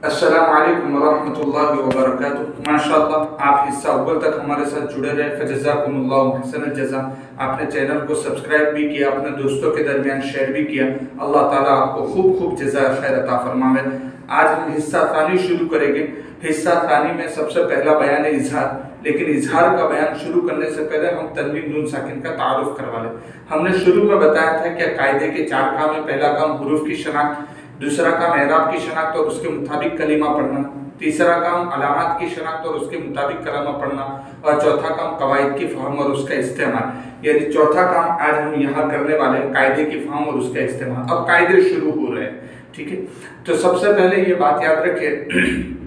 अस्सलामु अलैकुम वरहमतुल्लाहि वबरकातुहू। माशाअल्लाह आप हिस्सा अव्वल तक हमारे साथ जुड़े रहे, फजज़ाकुमुल्लाहु अहसनल जज़ा। आपने चैनल को सब्सक्राइब भी किया, अपने दोस्तों के दरमियान शेयर भी किया। अल्लाह ताला आपको खूब खूब जज़ा खैर अता फरमावे। आज हम हिस्सा थानी शुरू करेंगे। हिस्सा थानी में सबसे पहला बयान है इजहार, लेकिन इजहार का बयान शुरू करने से पहले हम तनवीन नून साकिन का तारुफ करवा लें। हमने शुरू में बताया था कि कायदे के 4 काम है। पहला काम हुरूफ की शनाख्त, दूसरा काम एराब की शनाख्त और उसके मुताबिक कलीमा पढ़ना, तीसरा काम अलामत की शनाख्त और उसके मुताबिक कलमा पढ़ना, और चौथा काम कवायद की फहम और उसका इस्तेमाल। यानी चौथा काम आज हम यहाँ करने वाले हैं, कायदे की फहम और उसका इस्तेमाल। अब कायदे शुरू हो रहे हैं, ठीक है। तो सबसे पहले ये बात याद रखें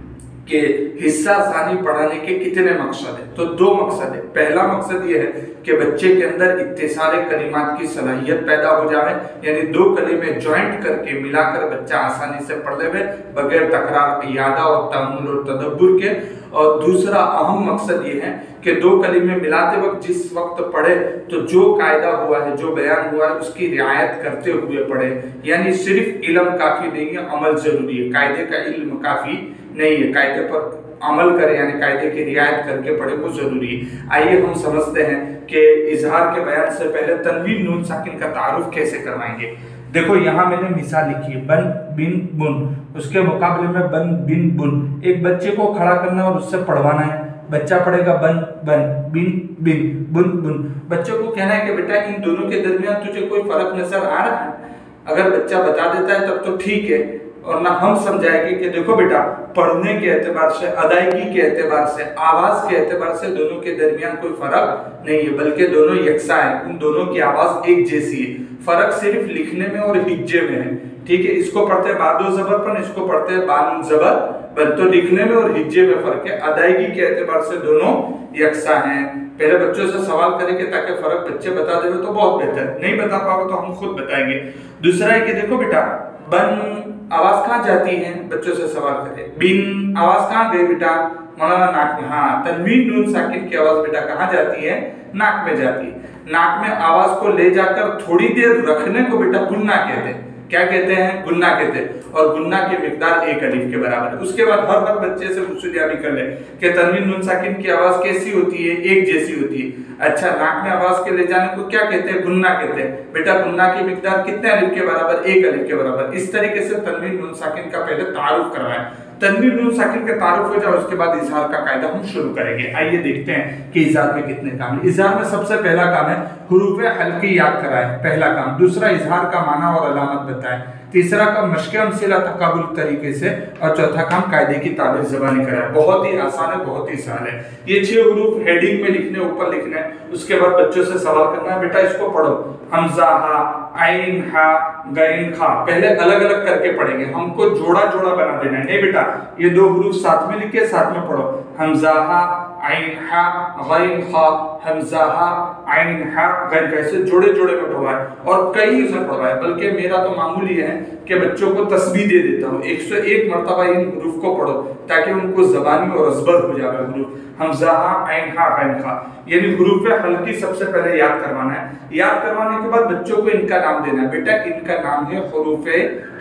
कि हिस्सा सानी पढ़ाने के कितने मकसद है। तो 2 मकसद है। पहला मकसद ये है कि बच्चे के अंदर इत्तिसाल कलिमात की सलाहियत पैदा हो जाए, यानी 2 कलीमे ज्वाइंट करके मिलाकर बच्चा आसानी से पढ़ ले बगैर तकरार, यादा और तअम्मुल और तदब्बुर के। और दूसरा अहम मकसद ये है कि 2 कलीमे मिलाते वक्त जिस वक्त पढ़े तो जो कायदा हुआ है, जो बयान हुआ है, उसकी रियायत करते हुए पढ़े। यानी सिर्फ इल्म काफी नहीं है, अमल जरूरी है। कायदे का इल्म काफी नहीं है, कायदे पर अमल करें, यानी कायदे की रियायत करके पढ़े, वो जरूरी है। आइए हम समझते हैं कि इजहार के बयान से पहले तनवीन नून साकिन का तारुफ कैसे करवाएंगे। देखो यहाँ मैंने मिसाल लिखी है, बन बिन बुन, उसके मुकाबले में बन बिन बुन। एक बच्चे को खड़ा करना और उससे पढ़वाना है। बच्चा पढ़ेगा बन बन, बिन बिन, बुन बुन। बच्चे को कहना है कि बेटा इन दोनों के दरमियान तुझे कोई फर्क नजर आ रहा है? अगर बच्चा बता देता है तब तो ठीक है, और ना हम समझाएंगे कि देखो बेटा पढ़ने के एतबार से, अदायगी के एतबार से, आवाज के एतबार से दोनों के दरमियान कोई फर्क नहीं है, बल्कि दोनों यकसा है। उन दोनों की आवाज एक जैसी है। फर्क सिर्फ लिखने में और हिज्जे में है, ठीक है। इसको पढ़ते हैं बादो जबर पर, इसको पढ़ते हैं बान जबर पर। तो लिखने में और हिज्जे में फर्क है। अदायगी के एतबार से दोनों यकसा हैं। पहले बच्चों से सवाल करेंगे ताकि फर्क बच्चे बता देंगे तो बहुत बेहतर। नहीं बता पाओगे तो हम खुद बताएंगे। दूसरा है कि देखो बेटा बन आवाज कहाँ जाती है, बच्चों से सवाल करें। बिन आवाज कहाँ गई बेटा? मौलाना नाक में। हाँ, तनवीन नून साकिन की आवाज बेटा कहाँ जाती है? नाक में जाती है। नाक में आवाज को ले जाकर थोड़ी देर रखने को बेटा गुन्ना कहते हैं। क्या कहते हैं? गुन्ना कहते हैं। और गुन्ना की मिकदार 1 अलीफ के बराबर है। उसके बाद हर बच्चे से वसूलियाबी कर ले कि तनवीन नून साकिन की आवाज कैसी होती है? एक जैसी होती है। अच्छा, नाक में आवाज के ले जाने को क्या कहते हैं? गुन्ना कहते हैं। बेटा गुन्ना की मिकदार कितने अलीफ के बराबर? 1 अलीफ के बराबर। इस तरीके से तनवीन नून साकिन का पहले तारुफ करवाएं। तनवीन नून साकिन का तारुफ हो जाए उसके बाद इजहार का कायदा हम शुरू करेंगे। आइए देखते हैं कि इजहार में कितने काम है। इजहार में सबसे पहला काम है हुरूफ हल्की याद कराएं, पहला काम। दूसरा इजहार का माना और अलामत बताएं। तीसरा काम मश्क अमसिला तकाबुल तरीके से। और चौथा काम कायदे की ताबीर ज़बानी कराएं। बहुत ही आसान है, बहुत ही सरल है। ये 6 हुरूफ हेडिंग में लिखने, ऊपर लिखने। उसके बाद बच्चों से सवाल करना है, बेटा इसको पढ़ो। हमजा हा, आइन हा, गैन खा। पहले अलग अलग करके पढ़ेंगे, हमको जोड़ा जोड़ा बना देना है। नहीं बेटा ये 2 हुरूफ साथ में लिखे, साथ में पढ़ो। हमजा हा, आइन हा, गैन खा, हमजा हा, आइन हा, गैन खा। ऐसे जोड़े जोड़े में पढ़वाए और कई से पढ़वाए। बल्कि मेरा तो मामूल ये है कि बच्चों को तस्बीह दे देता हूँ, 101 मरतबा इन हुरूफ को पढ़ो ताकि उनको ज़बानी और अज़बर हो जाए हुरूफ। हमजा हा, आइन हा, गैन खा, यानी हुरूफ हल्की सबसे पहले याद करवाना है। याद करवाने के बाद बच्चों को इनका नाम देना है। बेटा इनका नाम है हुरूफ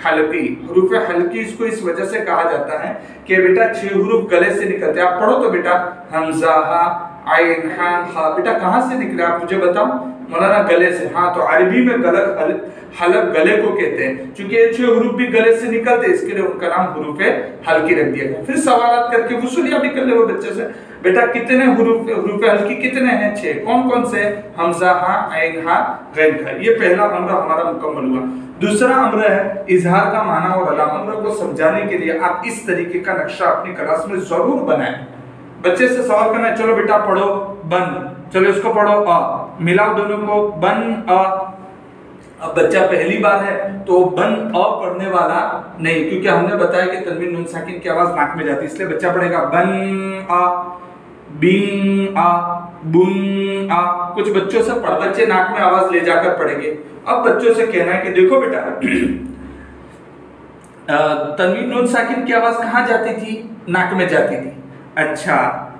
हल्की। हुरूफ हल्की इसको इस वजह से कहा जाता है कि बेटा 6 हुरूफ गले से निकलते हैं। आप पढ़ो तो बेटा हमजा हा, आइन हा, हा। बेटा कहाँ से निकले आप मुझे बताओ? मौलाना गले से। हाँ, तो अरबी में गलत हलक गले को कहते हैं। चूंकि ये 6 हुरूफ भी गले से निकलते हैं, इसके लिए उनका नाम हुरूफ हल्की रख दिया गया। फिर सवालात करके वसूलियाबी कर ले वो बच्चे से। बेटा कितने हुरूफ हल्की कितने हैं? 6। कौन कौन से? हमजा हा, आइन हा, गैन खा। ये पहला अम्र हमारा मुकम्मल हुआ। दूसरा अम्र है इजहार का माना और अलामत। अम्र को समझाने के लिए आप इस तरीके का नक्शा अपनी क्लास में जरूर बनाएं। बच्चे से सवाल करना है, चलो बेटा पढ़ो बन, चलो इसको पढ़ो अ, मिलाओ दोनों को, बन अ। अब बच्चा पहली बार है तो बन अ पढ़ने वाला नहीं, क्योंकि हमने बताया कि तनवीन नून साकिन की आवाज नाक में जाती है, इसलिए बच्चा पढ़ेगा बन अ, बिन आ, बुन आ। कुछ बच्चों से बच्चे नाक में आवाज ले जाकर पढ़ेंगे। अब बच्चों से कहना है कि देखो बेटा तनवीन नून साकिन की आवाज कहाँ जाती थी? नाक में जाती थी। अच्छा,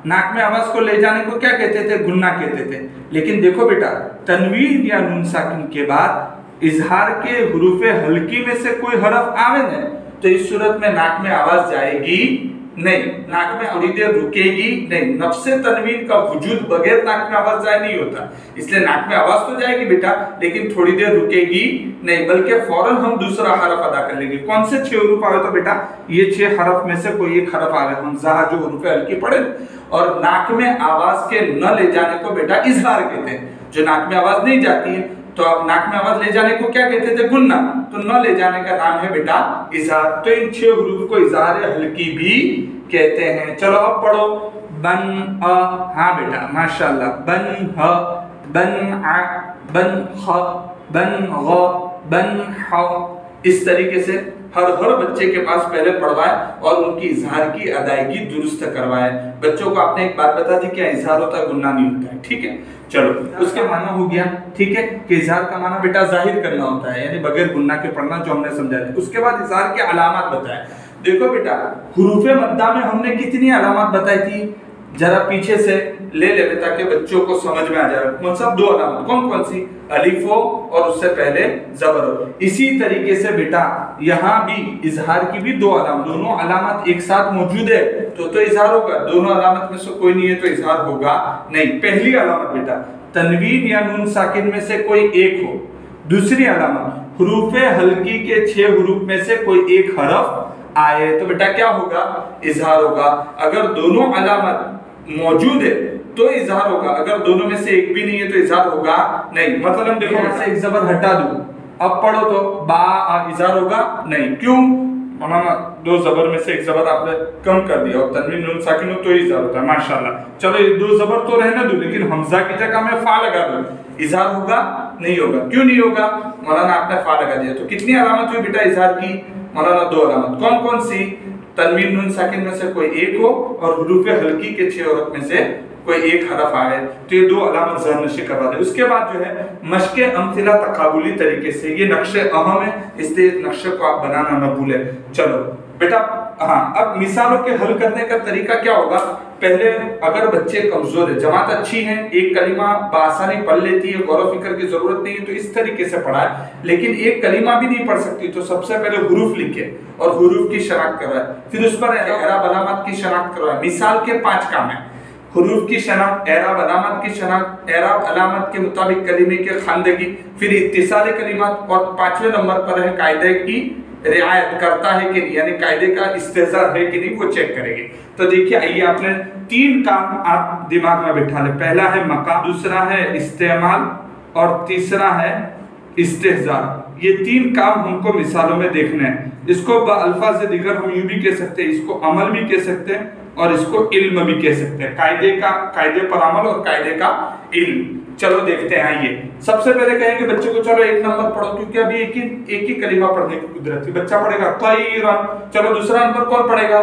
नाक में आवाज को ले जाने को क्या कहते थे? गुन्ना कहते थे। लेकिन देखो बेटा तनवीन या नून साकिन के बाद इजहार के हुरूफ हल्की में से कोई हरफ आवे न तो इस सूरत में नाक में आवाज जाएगी नहीं, नाक में थोड़ी देर रुकेगी नहीं। नफ्से तनवीन का वजूद बगैर नाक में आवाज जाए नहीं होता, इसलिए नाक में आवाज तो जाएगी बेटा, लेकिन थोड़ी देर रुकेगी नहीं, बल्कि फौरन हम दूसरा हरफ अदा कर लेंगे। कौन से 6 हुरूफ आए? तो बेटा ये 6 हरफ में से कोई एक हरफ आ रहा है, हमजा जो हुरूफ हल्की पड़े। और नाक में आवाज के न ले जाने को बेटा इजहार कहते हैं। जो नाक में आवाज नहीं जाती है तो आप नाक में आवाज ले जाने को क्या कहते थे? गुन्ना। तो न ले जाने का नाम है बेटा इजहार। तो इन 6 हुरूफ को इजहार हल्की भी कहते हैं। चलो अब पढ़ो बन अ। हाँ बेटा माशाल्लाह, बन ह, बन आ, बन ह, बन ग, बन ह। इस तरीके से हर बच्चे के पास पहले पढ़वाए और उनकी इजहार की अदायगी दुरुस्त करवाए। बच्चों को आपने एक बात बता दी, क्या इजहार होता है, गुन्ना नहीं होता है। ठीक है, चलो उसके माना हो गया। ठीक है कि इजहार का माना बेटा जाहिर करना होता है, यानी बगैर गुन्ना के पढ़ना, जो हमने समझाया। उसके बाद इजहार के अलामत बताए। देखो बेटा हुरूफे मद्दा में हमने कितनी अलामत बताई थी, जरा पीछे से ले ले ताकि बच्चों को समझ में आ जाए। मतलब 2 अलामत, कौन कौन सी? अलिफो और उससे पहले जबर। इसी तरीके से बेटा यहाँ भी इजहार की भी 2 अलामत, दोनों अलामत एक साथ मौजूद है तो इजहार होगा। दोनों अलामत में से कोई नहीं है तो इजहार होगा नहीं। पहली अलामत बेटा तनवीन या नून साकिन में से कोई एक हो। दूसरी अलामत हुरूफे हल्की के 6 हुरूफ में से कोई एक हरफ आए तो बेटा क्या होगा? इजहार होगा। अगर दोनों अलामत मौजूद है तो इजहार होगा, अगर दोनों में से एक भी नहीं है तो इजहार होगा नहीं। मतलब देखो यहाँ से एक जबर हटा दूं, अब पढ़ो तो बा इजहार होगा नहीं। क्यों? मौलाना 2 जबर में से एक जबर आपने कम कर दिया और तनवीन नून साकिन हो तो इजहार होता है। माशाल्लाह, चलो ये 2 जबर तो रहने दो, लेकिन हमजा की जगह में फा लगा दो, इजहार होगा नहीं होगा? क्यों नहीं होगा? मौलाना आपने फा लगा दिया। तो कितनी अलामत हुई बेटा इजहार की? मौलाना 2 अलामत। कौन कौन सी? तनवीन नून साकिन में से कोई एक हो और हुरूफ हल्की के 6 हरफ में से कोई एक हरफ आए तो ये 2 अलामत ज़हन नशी करवा दे। उसके बाद जो है मश्के अमथिला तकाबुली तरीके से, ये नक्शे अहम है, इसलिए नक्शे को आप बनाना न भूलें। चलो बेटा हाँ, अब मिसालों के हल करने का तरीका क्या होगा? पहले अगर बच्चे कमजोर है, जमात अच्छी है, एक कलीमा बासानी पढ़ लेती है, गौर फिक्र की जरूरत नहीं है तो इस तरीके से पढ़ाए। लेकिन एक कलीमा भी नहीं पढ़ सकती तो सबसे पहले हुरूफ लिखे और हुरूफ की शनाख्त करवाए, फिर उस पर एराब अलामत की शनाख्त करवाए। मिसाल के 5 काम है: हुरूफ की शनाख्त, एराब अलामत की शनाख्त, एराब अलामत के मुताबिक कलीमे के खानदगी, फिर इत्तिसाल कलीमात, और 5वें नंबर पर है कायदे की रियायत करता है कि नहीं, यानी कायदे का इस्तेज़ार है कि नहीं, वो चेक करेंगे। तो देखिए आइए, आपने 3 काम आप दिमाग में बिठा ले। पहला है मकाम, दूसरा है इस्तेमाल और तीसरा है इस्तेज़ार। ये 3 काम हमको मिसालों में देखने हैं। इसको अल्फाज़ दिगर हम यूं भी कह सकते हैं, इसको अमल भी कह सकते हैं और इसको इल्म भी कह सकते हैं। कायदे पर अमल और कायदे का इल्म। चलो देखते हैं। आइए सबसे पहले कहेंगे बच्चे को चलो 1 नंबर पढ़ो, क्योंकि अभी एक ही कलीमा पढ़ने की कुदरत थी। बच्चा पढ़ेगा तयरन। चलो दूसरा नंबर कौन पढ़ेगा?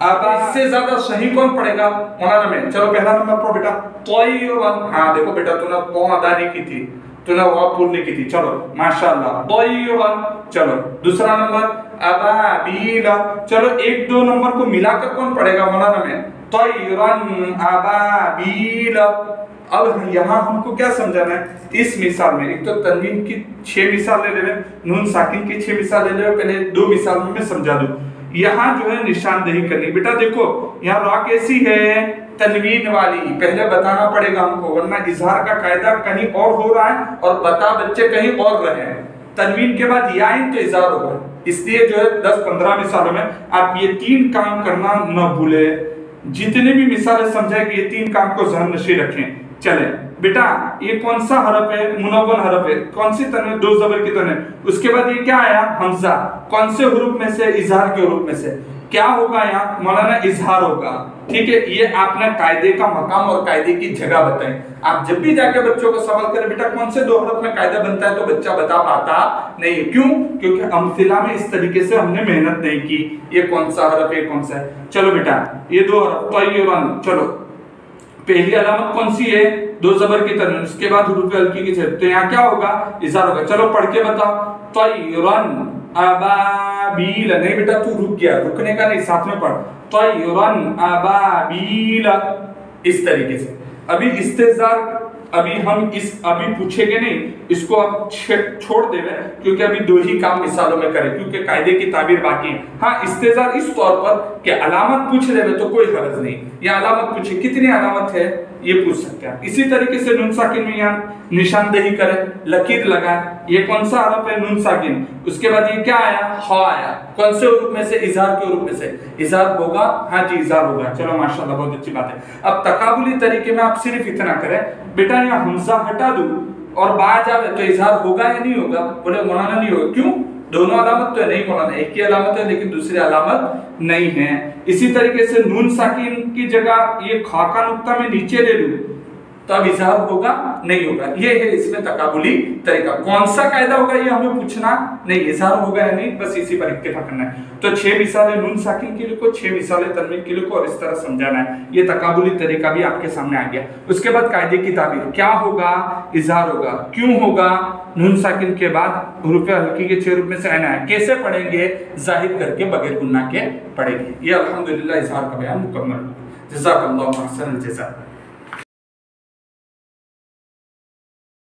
अब इससे ज्यादा सही कौन पढ़ेगा मौलाना में? चलो पहला नंबर पढ़ो बेटा तयरन। हाँ देखो बेटा, तूने तो अदा नहीं की थी, तूने वो पूर्ण की थी। चलो माशाल्लाह तयरन। चलो दूसरा नंबर अबाबील। चलो 1-2 नंबर को मिलाकर कौन पढ़ेगा मौलाना में? तयरन अबाबील। अब यहाँ हमको क्या समझाना है? इस मिसाल में एक तो तनवीन की 6 मिसाल ले ले, नून साकिन की 6 मिसाल ले ले। पहले 2 मिसाल में मैं समझा दूं। यहाँ जो है निशानदेही करनी। बेटा देखो यहाँ रा कैसी है? तनवीन वाली। पहले बताना पड़ेगा हमको, वरना इजहार का कायदा कहीं और हो रहा है और बता बच्चे कहीं और रहे हैं। तनवीन के बाद याइन तो इजहार होगा, इसलिए जो है 10-15 मिसालों में आप ये 3 काम करना न भूले। जितने भी मिसालें समझाएंगे ये 3 काम को ज़हन नशी रखें। चले बेटा, ये कौन सा हरफ है? मुनव्वन हरफ है। कौन सी तनवीन? 2 जबर की तनवीन। उसके बाद ये क्या आया? हमजा। कौन से हुरूफ में से? इजहार के हुरूफ में से। क्या होगा यहाँ मौलाना? इजहार होगा। ठीक है, ये आपने कायदे का मकाम और कायदे की जगह बताई। आप जब भी जाके बच्चों को सवाल करें बेटा कौन से 2 हरफ में कायदा बनता है, तो बच्चा बता पाता नहीं है। क्यों? क्योंकि अमथिला में इस तरीके से हमने मेहनत नहीं की। ये कौन सा हरफ है, कौन सा है? चलो बेटा ये 2 हरफ तयरन। चलो पहली अलामत कौन सी है? 2 जबर की तनवीन। उसके बाद हुरूफ हल्की की छेद, तो यहाँ क्या होगा? इजहार होगा। चलो पढ़ के बताओ तयरन अबाबील। नहीं बेटा तू रुक गया, रुकने का नहीं, साथ में पढ़ तयरन अबाबील। इस तरीके से। अभी इस्तेज़ार अभी हम अभी पूछेंगे नहीं, इसको आप छोड़ देवे, क्योंकि अभी दो ही काम मिसालों में करें, क्योंकि कायदे की ताबीर बाकी है। हाँ, इस्तेजार इस तौर पर कि अलामत पूछ रहे तो कोई हर्ज नहीं, या अलामत पूछे कितनी अलामत है ये पूछ सकते हैं। इसी तरीके से नून साकिन में यहाँ निशानदेही करें, लकीर लगाए, ये कौन सा हरफ है, नून साकिन। उसके बाद ये क्या आया, हा आया, कौन से रूप में से, इजहार के रूप में से। इजहार होगा, हाँ जी इजहार होगा, चलो माशाल्लाह बहुत अच्छी बात है। अब तकाबुली तरीके में आप सिर्फ इतना करें, बेटा यहाँ हमजा हटा दूं और बा जावे तो इजहार होगा या नहीं होगा, बोले मौलाना नहीं होगा, क्यों, दोनों अलामत तो नहीं मौलाना, एक ही अलामत है लेकिन दूसरी अलामत नहीं है। इसी तरीके से नून साकिन की जगह ये खा का नुक्ता में नीचे ले लूं तो अब इजहार होगा नहीं होगा, ये है इसमें तकाबुली तरीका। कौन सा कायदा होगा ये हमें पूछना नहीं, इजहार होगा या नहीं, बस इसी पर इत्तेफाक करना है। तो 6 मिसालें नून साकिन के लिखो, 6 मिसालें तनवीन के लिखो और इस तरह समझाना है। ये तकाबुली तरीका भी आपके सामने आ गया। उसके बाद कायदे की ताबीर, क्या होगा, इजहार होगा, क्यों होगा, नून साकिन के बाद हुरूफ हल्की के 6 रूप में से आना है, कैसे पढ़ेंगे, जाहिर करके बगैर गुन्ना के पढ़ेंगे। ये अल्हम्दुलिल्लाह इजहार का बयान मुकम्मल। जज़ाकल्लाहु अहसनल जज़ा।